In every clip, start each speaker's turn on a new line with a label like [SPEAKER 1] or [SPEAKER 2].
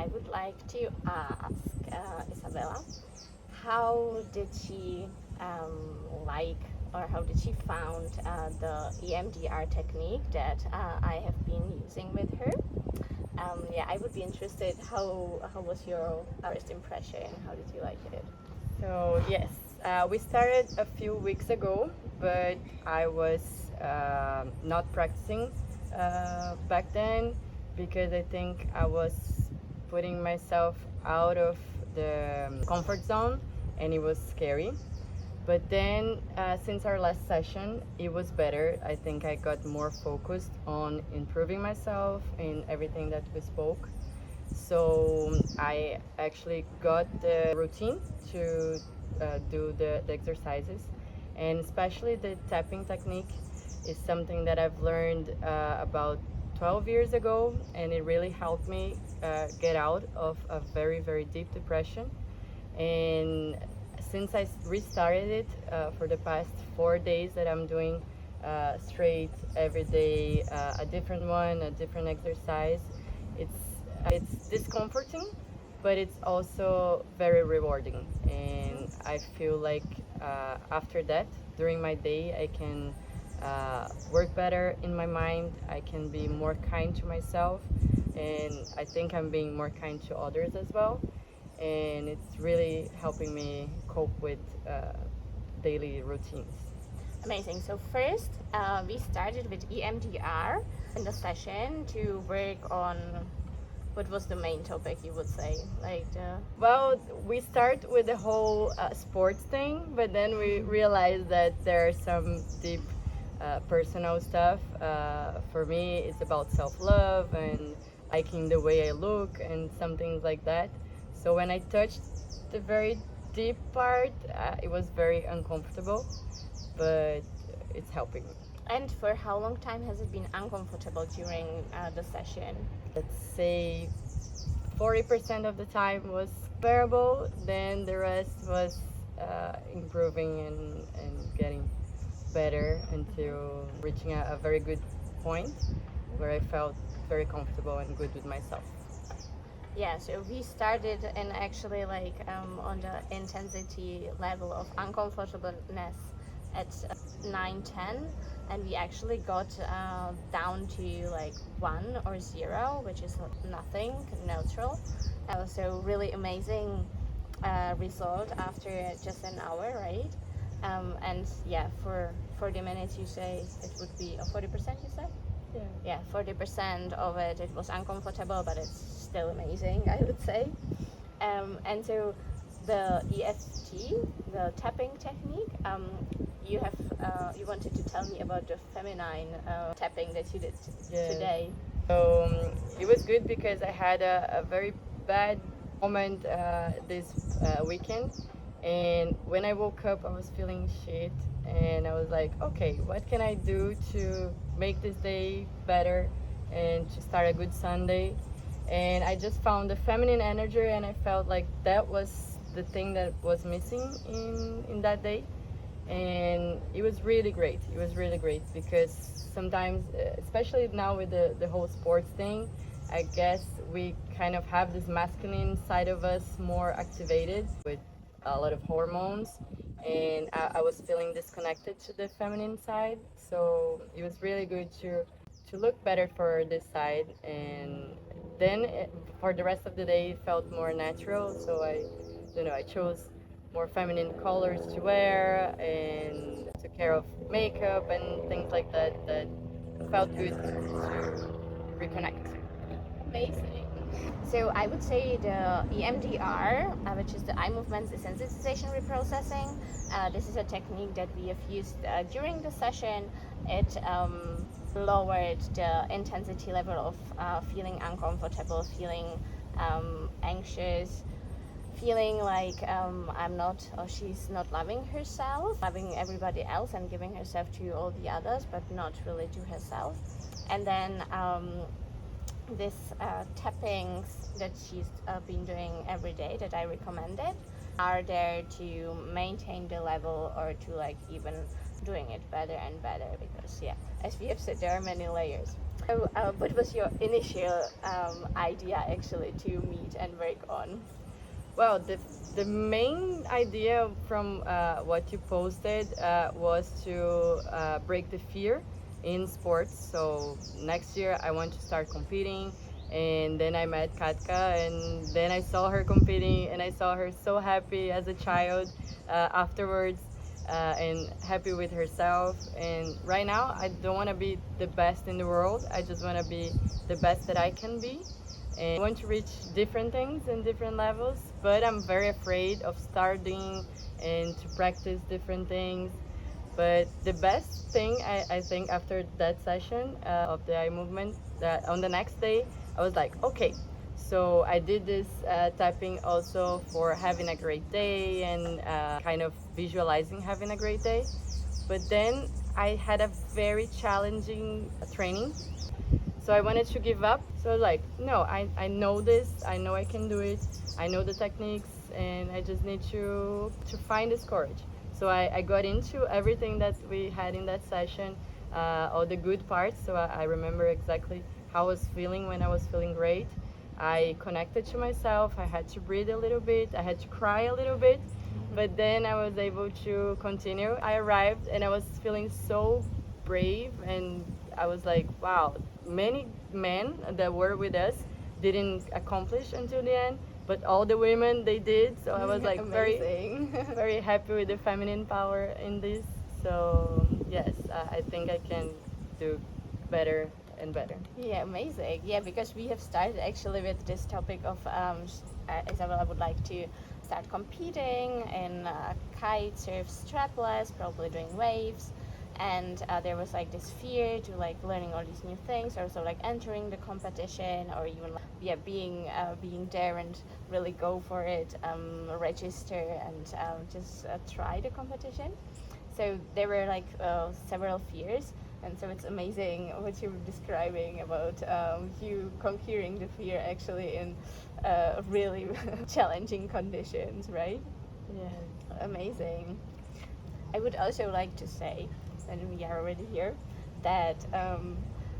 [SPEAKER 1] I would like to ask Isabella, how did she like or how did she found the EMDR technique that I have been using with her? Yeah, I would be interested. How was your first impression? How did you like it?
[SPEAKER 2] So yes, we started a few weeks ago, but I was not practicing back then because I think I was putting myself out of the comfort zone, and it was scary. But then, since our last session, it was better. I think I got more focused on improving myself in everything that we spoke. So I actually got the routine to do the exercises, and especially the tapping technique is something that I've learned about 12 years ago, and it really helped me get out of a very, very deep depression. And since I restarted it for the past 4 days that I'm doing straight every day, a different one, a different exercise, it's it's discomforting, but it's also very rewarding. And I feel like after that, during my day, I can work better in my mind. I can be more kind to myself, and I think I'm being more kind to others as well. And it's really helping me cope with daily routines.
[SPEAKER 1] Amazing. So first, we started with EMDR in the session to work on what was the main topic you would say, like the
[SPEAKER 2] Well, we start with the whole sports thing, but then we realize that there are some deep personal stuff. For me, it's about self love and liking the way I look and some things like that. So when I touched the very deep part, it was very uncomfortable, but it's helping me.
[SPEAKER 1] and for how long time has it been uncomfortable during the session?
[SPEAKER 2] Let's say 40% of the time was bearable, then the rest was improving and getting better until reaching a very good point where I felt very comfortable and good with myself.
[SPEAKER 1] Yeah, so we started and actually like on the intensity level of uncomfortableness at 9, 10, and we actually got down to like 1 or 0, which is nothing, neutral. So really amazing result after just an hour, right? And yeah, for 40 minutes you say it would be 40%, you said?
[SPEAKER 2] Yeah.
[SPEAKER 1] Yeah, 40% of it was uncomfortable, but it's still amazing, I would say. And so the EFT, the tapping technique, you wanted to tell me about the feminine tapping that you did
[SPEAKER 2] Yes.
[SPEAKER 1] today.
[SPEAKER 2] So it was good because I had a very bad moment this weekend. And when I woke up, I was feeling shit. And I was like, okay, what can I do to make this day better and to start a good Sunday? And I just found the feminine energy, and I felt like that was the thing that was missing in that day. And it was really great. It was really great because sometimes, especially now with the whole sports thing, I guess we kind of have this masculine side of us more activated with a lot of hormones, and I was feeling disconnected to the feminine side. So it was really good to look better for this side, and then for the rest of the day it felt more natural. So I chose more feminine colors to wear and took care of makeup and things like that that felt good to reconnect.
[SPEAKER 1] Amazing. So I would say the EMDR, which is the eye movement desensitization reprocessing, this is a technique that we have used during the session. It lowered the intensity level of feeling uncomfortable, feeling anxious, feeling like I'm not, or she's not loving herself, loving everybody else and giving herself to all the others, but not really to herself. And then this tappings that she's been doing every day that I recommended are there to maintain the level or to like even doing it better and better, because yeah, as we have said, there are many layers. So, what was your initial idea actually to meet and work on?
[SPEAKER 2] Well, the main idea from what you posted was to break the fear in sports. So next year I want to start competing. And then I met Katka, and then I saw her competing, and I saw her so happy as a child afterwards, and happy with herself. And right now, I don't want to be the best in the world. I just want to be the best that I can be, and I want to reach different things in different levels, but I'm very afraid of starting and to practice different things. But the best thing I think after that session of the eye movement, that on the next day I was like, okay, so I did this typing also for having a great day and kind of visualizing having a great day. But then I had a very challenging training, so I wanted to give up. So I was like, no, I know this, I know I can do it, I know the techniques, and I just need to find this courage. So I got into everything that we had in that session, all the good parts. So I remember exactly how I was feeling when I was feeling great. I connected to myself, I had to breathe a little bit, I had to cry a little bit, but then I was able to continue. I arrived and I was feeling so brave, and I was like, wow, many men that were with us didn't accomplish until the end, but all the women they did. So I was like
[SPEAKER 1] Amazing.
[SPEAKER 2] very happy with the feminine power in this. So yes, I think I can do better and better.
[SPEAKER 1] Yeah, amazing. Yeah, because we have started actually with this topic of Isabella would like to start competing in kite surf strapless, probably doing waves, and there was like this fear to like learning all these new things, also like entering the competition, or even like, yeah, being there and really go for it, register and just try the competition. So there were like several fears, and so it's amazing what you were describing about you conquering the fear actually in really challenging conditions, right?
[SPEAKER 2] Yeah.
[SPEAKER 1] Amazing. I would also like to say, and we are already here, that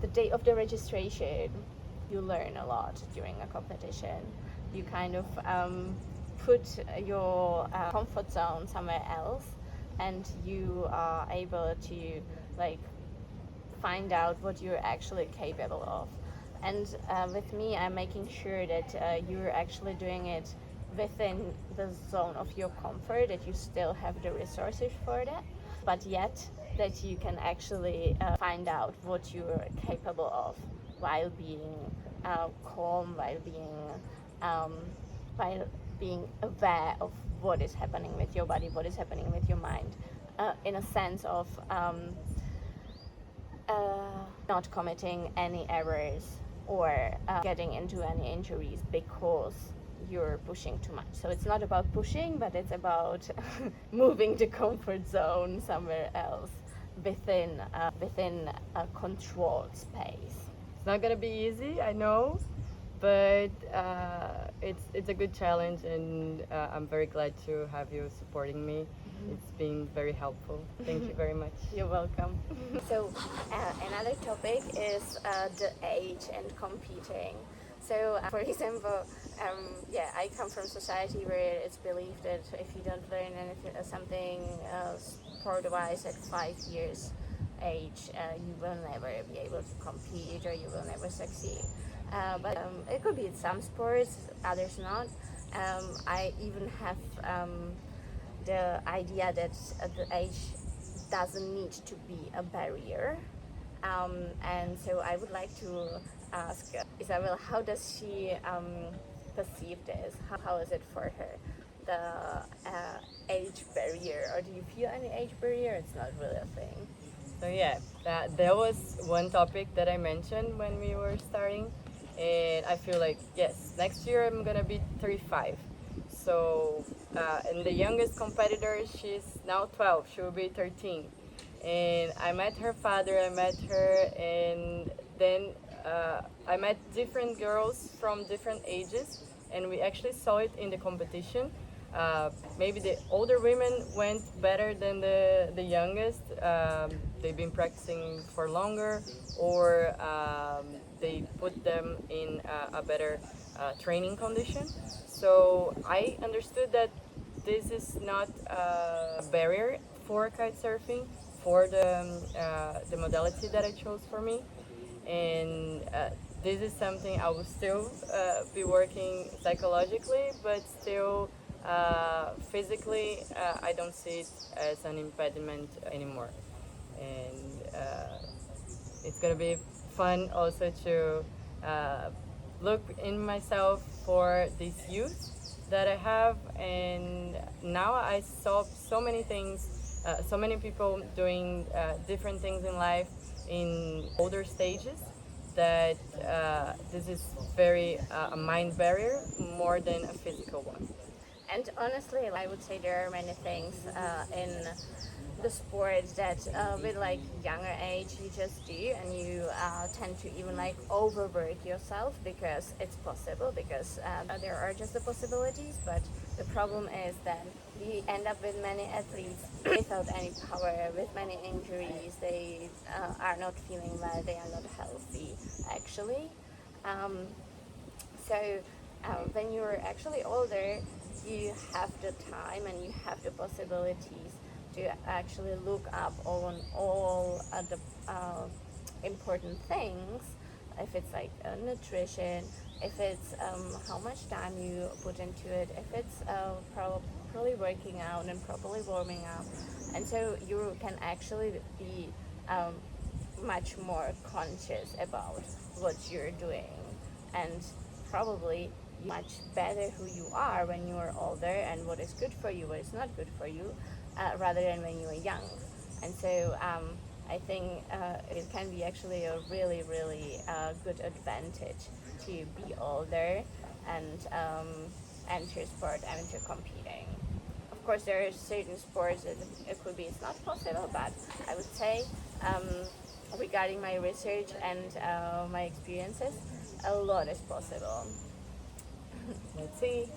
[SPEAKER 1] the day of the registration, you learn a lot during a competition. You kind of put your comfort zone somewhere else, and you are able to like find out what you're actually capable of. And with me, I'm making sure that you're actually doing it within the zone of your comfort, that you still have the resources for that, but yet that you can actually find out what you're capable of while being calm, um, while being aware of what is happening with your body, what is happening with your mind, in a sense of not committing any errors or getting into any injuries because you're pushing too much. So it's not about pushing, but it's about moving the comfort zone somewhere else within a controlled space.
[SPEAKER 2] It's not gonna be easy, I know, but it's a good challenge, and I'm very glad to have you supporting me. It's been very helpful. Thank you very much.
[SPEAKER 1] You're welcome. So another topic is the age and competing. So for example, yeah, I come from society where it's believed that if you don't learn anything, something sport-wise at 5 years age, you will never be able to compete or you will never succeed. But it could be in some sports, others not. I even have the idea that the age doesn't need to be a barrier. And so I would like to ask Isabel, how does she perceive this? How is it for her? The age barrier, or do you feel any age barrier? It's not really a thing.
[SPEAKER 2] So yeah, that was one topic that I mentioned when we were starting, and I feel like yes, next year I'm gonna be 35. So and the youngest competitor, she's now 12. She will be 13, and I met her father. I met her, and then I met different girls from different ages, and we actually saw it in the competition. Maybe the older women went better than the youngest. they've been practicing for longer, or they put them in a better training condition. So I understood that this is not a barrier for kite surfing, for the modality that I chose for me, and this is something I will still be working psychologically, but still physically I don't see it as an impediment anymore. And it's gonna be fun also to look in myself for this youth that I have, and now I saw so many things, so many people doing different things in life in older stages, that this is very a mind barrier more than a physical one.
[SPEAKER 1] And honestly, I would say there are many things in the sport that with like younger age you just do, and you tend to even like overwork yourself because it's possible, because there are just the possibilities. But the problem is that we end up with many athletes without any power, with many injuries. They are not feeling well, they are not healthy actually. Um, so when you're actually older, you have the time and you have the possibilities to actually look up on all the important things. If it's like nutrition, if it's how much time you put into it, if it's properly working out and properly warming up, and so you can actually be much more conscious about what you're doing, and probably much better who you are when you are older, and what is good for you, what is not good for you, rather than when you are young. And so I think it can be actually a really, really good advantage to be older and enter sport, enter competing. Of course, there are certain sports that it could be it's not possible, but I would say regarding my research and my experiences, a lot is possible.
[SPEAKER 2] Let's see.